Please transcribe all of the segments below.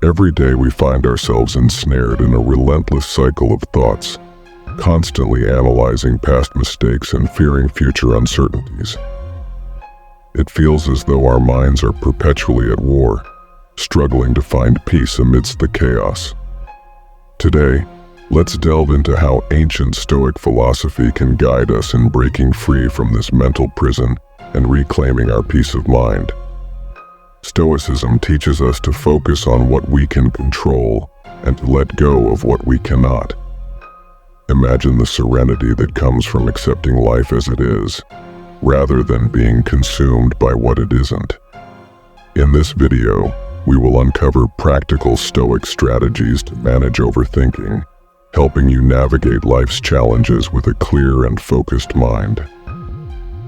Every day we find ourselves ensnared in a relentless cycle of thoughts, constantly analyzing past mistakes and fearing future uncertainties. It feels as though our minds are perpetually at war, struggling to find peace amidst the chaos. Today, let's delve into how ancient Stoic philosophy can guide us in breaking free from this mental prison and reclaiming our peace of mind. Stoicism teaches us to focus on what we can control and to let go of what we cannot. Imagine the serenity that comes from accepting life as it is, rather than being consumed by what it isn't. In this video, we will uncover practical Stoic strategies to manage overthinking, helping you navigate life's challenges with a clear and focused mind.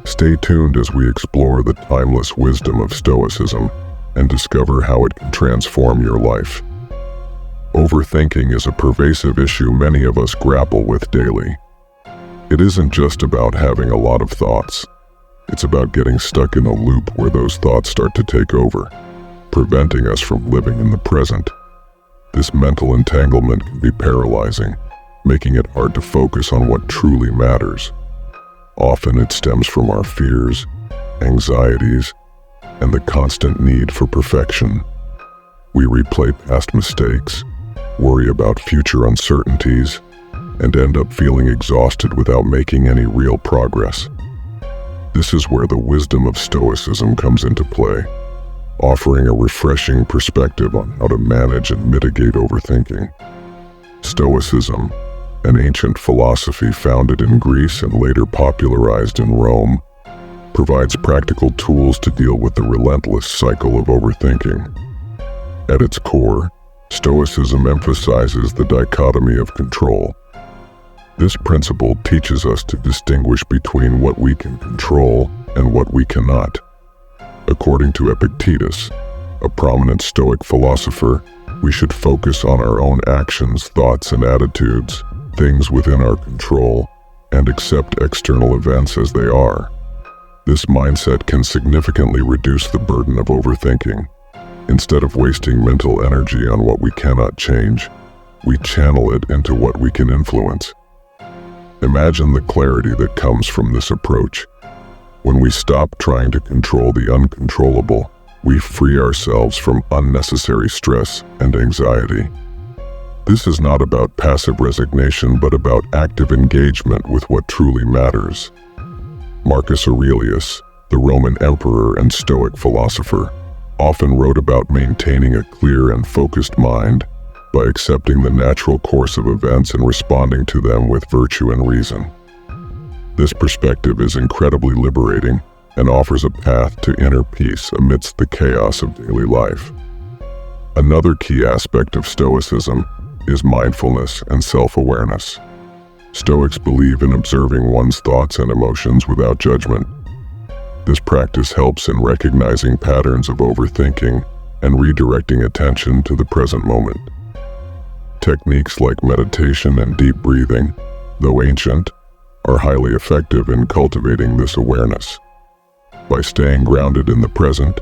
Stay tuned as we explore the timeless wisdom of Stoicism and discover how it can transform your life. Overthinking is a pervasive issue many of us grapple with daily. It isn't just about having a lot of thoughts. It's about getting stuck in a loop where those thoughts start to take over, preventing us from living in the present. This mental entanglement can be paralyzing, making it hard to focus on what truly matters. Often it stems from our fears, anxieties, and the constant need for perfection. We replay past mistakes, worry about future uncertainties, and end up feeling exhausted without making any real progress. This is where the wisdom of Stoicism comes into play, offering a refreshing perspective on how to manage and mitigate overthinking. Stoicism, an ancient philosophy founded in Greece and later popularized in Rome, provides practical tools to deal with the relentless cycle of overthinking. At its core, Stoicism emphasizes the dichotomy of control. This principle teaches us to distinguish between what we can control and what we cannot. According to Epictetus, a prominent Stoic philosopher, we should focus on our own actions, thoughts, and attitudes, things within our control, and accept external events as they are. This mindset can significantly reduce the burden of overthinking. Instead of wasting mental energy on what we cannot change, we channel it into what we can influence. Imagine the clarity that comes from this approach. When we stop trying to control the uncontrollable, we free ourselves from unnecessary stress and anxiety. This is not about passive resignation, but about active engagement with what truly matters. Marcus Aurelius, the Roman emperor and Stoic philosopher, often wrote about maintaining a clear and focused mind by accepting the natural course of events and responding to them with virtue and reason. This perspective is incredibly liberating and offers a path to inner peace amidst the chaos of daily life. Another key aspect of Stoicism is mindfulness and self-awareness. Stoics believe in observing one's thoughts and emotions without judgment. This practice helps in recognizing patterns of overthinking and redirecting attention to the present moment. Techniques like meditation and deep breathing, though ancient, are highly effective in cultivating this awareness. By staying grounded in the present,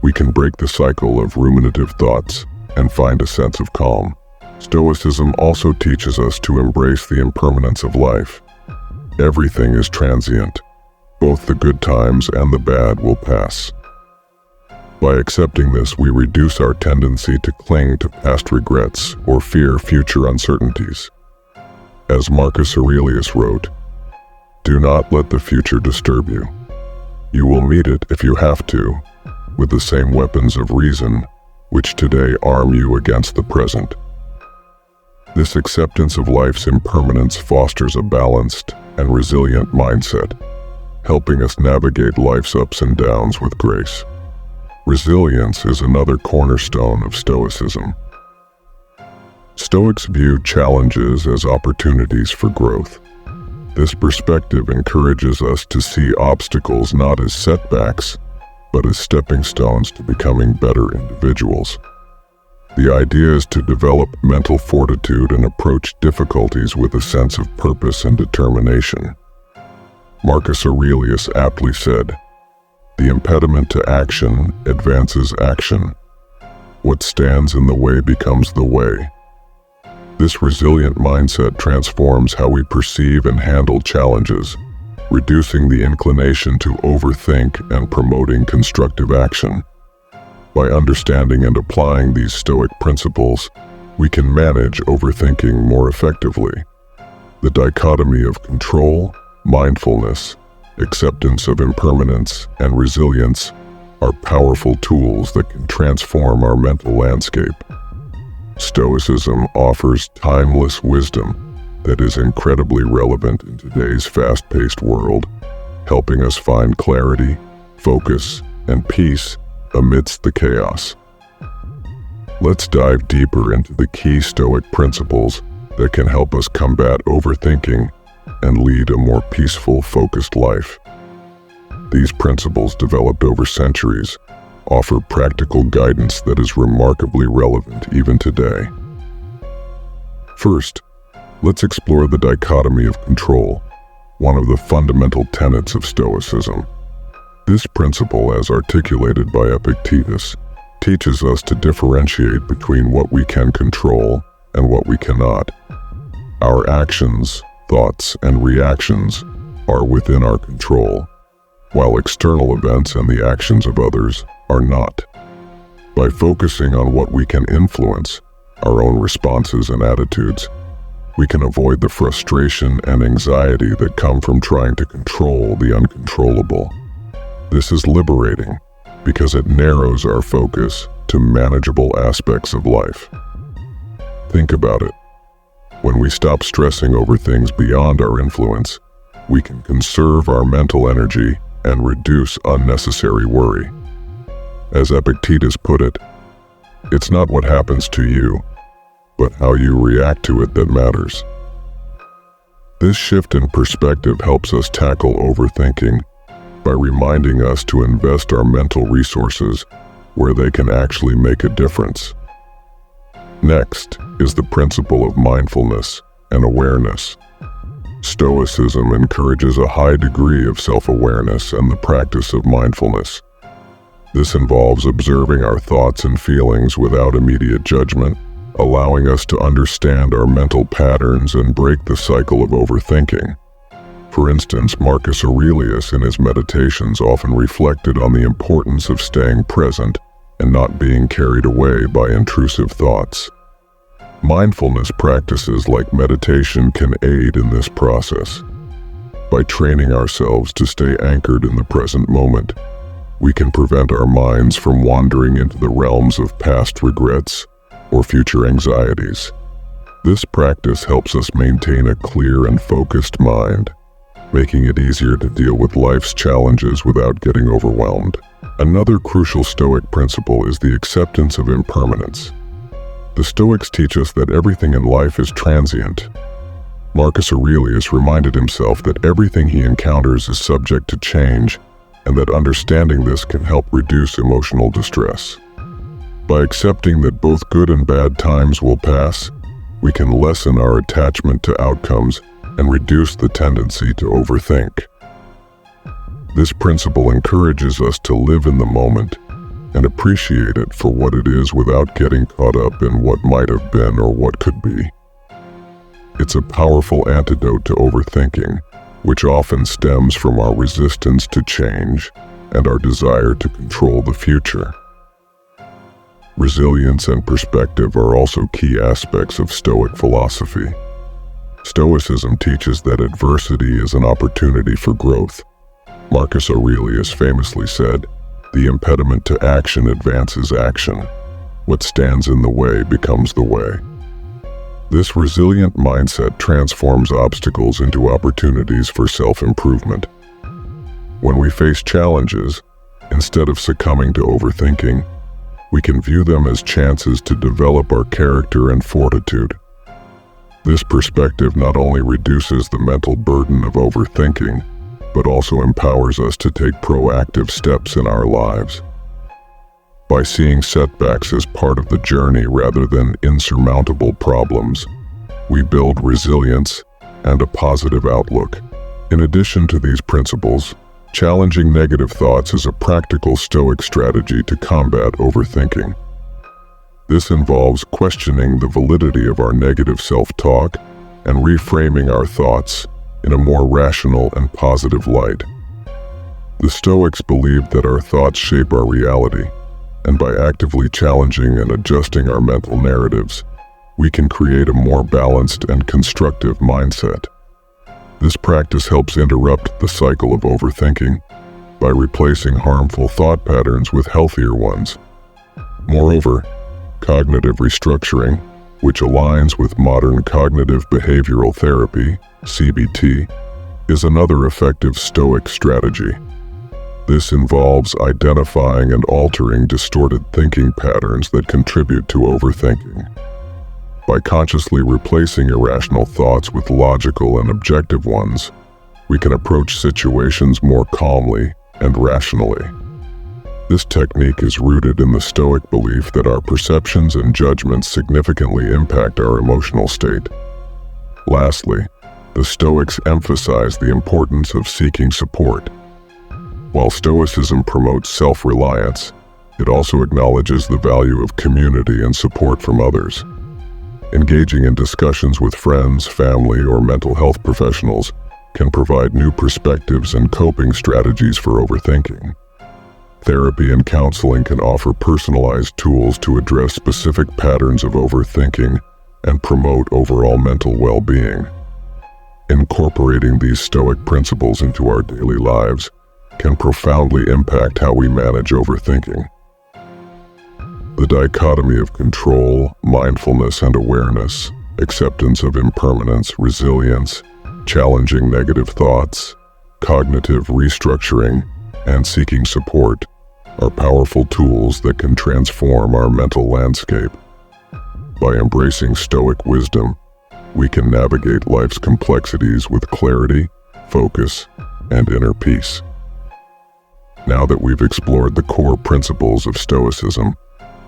we can break the cycle of ruminative thoughts and find a sense of calm. Stoicism also teaches us to embrace the impermanence of life. Everything is transient. Both the good times and the bad will pass. By accepting this, we reduce our tendency to cling to past regrets or fear future uncertainties. As Marcus Aurelius wrote, "Do not let the future disturb you. You will meet it if you have to, with the same weapons of reason which today arm you against the present." This acceptance of life's impermanence fosters a balanced and resilient mindset, helping us navigate life's ups and downs with grace. Resilience is another cornerstone of Stoicism. Stoics view challenges as opportunities for growth. This perspective encourages us to see obstacles not as setbacks, but as stepping stones to becoming better individuals. The idea is to develop mental fortitude and approach difficulties with a sense of purpose and determination. Marcus Aurelius aptly said, "The impediment to action advances action." What stands in the way becomes the way. This resilient mindset transforms how we perceive and handle challenges, reducing the inclination to overthink and promoting constructive action. By understanding and applying these Stoic principles, we can manage overthinking more effectively. The dichotomy of control, mindfulness, acceptance of impermanence, and resilience are powerful tools that can transform our mental landscape. Stoicism offers timeless wisdom that is incredibly relevant in today's fast-paced world, helping us find clarity, focus, and peace amidst the chaos. Let's dive deeper into the key Stoic principles that can help us combat overthinking and lead a more peaceful, focused life. These principles, developed over centuries, offer practical guidance that is remarkably relevant even today. First, let's explore the dichotomy of control, one of the fundamental tenets of Stoicism. This principle, as articulated by Epictetus, teaches us to differentiate between what we can control and what we cannot. Our actions, thoughts, and reactions are within our control, while external events and the actions of others are not. By focusing on what we can influence, our own responses and attitudes, we can avoid the frustration and anxiety that come from trying to control the uncontrollable. This is liberating because it narrows our focus to manageable aspects of life. Think about it. When we stop stressing over things beyond our influence, we can conserve our mental energy and reduce unnecessary worry. As Epictetus put it, it's not what happens to you, but how you react to it that matters. This shift in perspective helps us tackle overthinking by reminding us to invest our mental resources where they can actually make a difference. Next is the principle of mindfulness and awareness. Stoicism encourages a high degree of self-awareness and the practice of mindfulness. This involves observing our thoughts and feelings without immediate judgment, allowing us to understand our mental patterns and break the cycle of overthinking. For instance, Marcus Aurelius in his meditations often reflected on the importance of staying present and not being carried away by intrusive thoughts. Mindfulness practices like meditation can aid in this process. By training ourselves to stay anchored in the present moment, we can prevent our minds from wandering into the realms of past regrets or future anxieties. This practice helps us maintain a clear and focused mind, making it easier to deal with life's challenges without getting overwhelmed. Another crucial Stoic principle is the acceptance of impermanence. The Stoics teach us that everything in life is transient. Marcus Aurelius reminded himself that everything he encounters is subject to change, and that understanding this can help reduce emotional distress. By accepting that both good and bad times will pass, we can lessen our attachment to outcomes and reduce the tendency to overthink. This principle encourages us to live in the moment and appreciate it for what it is without getting caught up in what might have been or what could be. It's a powerful antidote to overthinking, which often stems from our resistance to change and our desire to control the future. Resilience and perspective are also key aspects of Stoic philosophy. Stoicism teaches that adversity is an opportunity for growth. Marcus Aurelius famously said, "The impediment to action advances action. What stands in the way becomes the way." This resilient mindset transforms obstacles into opportunities for self-improvement. When we face challenges, instead of succumbing to overthinking, we can view them as chances to develop our character and fortitude. This perspective not only reduces the mental burden of overthinking, but also empowers us to take proactive steps in our lives. By seeing setbacks as part of the journey rather than insurmountable problems, we build resilience and a positive outlook. In addition to these principles, challenging negative thoughts is a practical Stoic strategy to combat overthinking. This involves questioning the validity of our negative self-talk and reframing our thoughts in a more rational and positive light. The Stoics believed that our thoughts shape our reality, and by actively challenging and adjusting our mental narratives, we can create a more balanced and constructive mindset. This practice helps interrupt the cycle of overthinking by replacing harmful thought patterns with healthier ones. Moreover, cognitive restructuring, which aligns with modern cognitive behavioral therapy, CBT, is another effective Stoic strategy. This involves identifying and altering distorted thinking patterns that contribute to overthinking. By consciously replacing irrational thoughts with logical and objective ones, we can approach situations more calmly and rationally. This technique is rooted in the Stoic belief that our perceptions and judgments significantly impact our emotional state. Lastly, the Stoics emphasize the importance of seeking support. While Stoicism promotes self-reliance, it also acknowledges the value of community and support from others. Engaging in discussions with friends, family, or mental health professionals can provide new perspectives and coping strategies for overthinking. Therapy and counseling can offer personalized tools to address specific patterns of overthinking and promote overall mental well-being. Incorporating these Stoic principles into our daily lives can profoundly impact how we manage overthinking. The dichotomy of control, mindfulness, and awareness, acceptance of impermanence, resilience, challenging negative thoughts, cognitive restructuring, and seeking support are powerful tools that can transform our mental landscape. By embracing Stoic wisdom, we can navigate life's complexities with clarity, focus, and inner peace. Now that we've explored the core principles of Stoicism,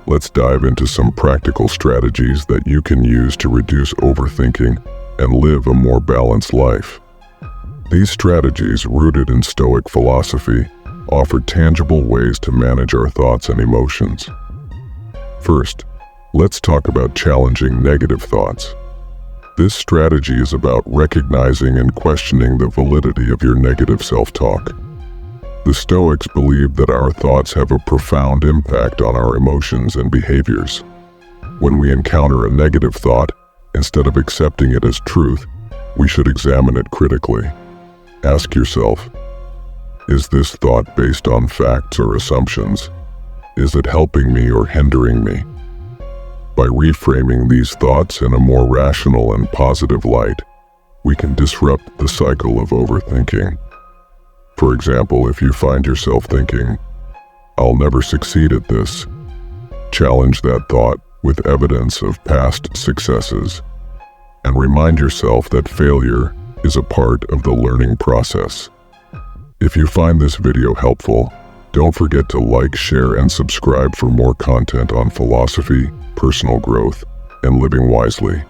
let's dive into some practical strategies that you can use to reduce overthinking and live a more balanced life. These strategies, rooted in Stoic philosophy, offer tangible ways to manage our thoughts and emotions. First, let's talk about challenging negative thoughts. This strategy is about recognizing and questioning the validity of your negative self-talk. The Stoics believe that our thoughts have a profound impact on our emotions and behaviors. When we encounter a negative thought, instead of accepting it as truth, we should examine it critically. Ask yourself, is this thought based on facts or assumptions? Is it helping me or hindering me? By reframing these thoughts in a more rational and positive light, we can disrupt the cycle of overthinking. For example, if you find yourself thinking, "I'll never succeed at this," challenge that thought with evidence of past successes, and remind yourself that failure is a part of the learning process. If you find this video helpful, don't forget to like, share, and subscribe for more content on philosophy, personal growth, and living wisely.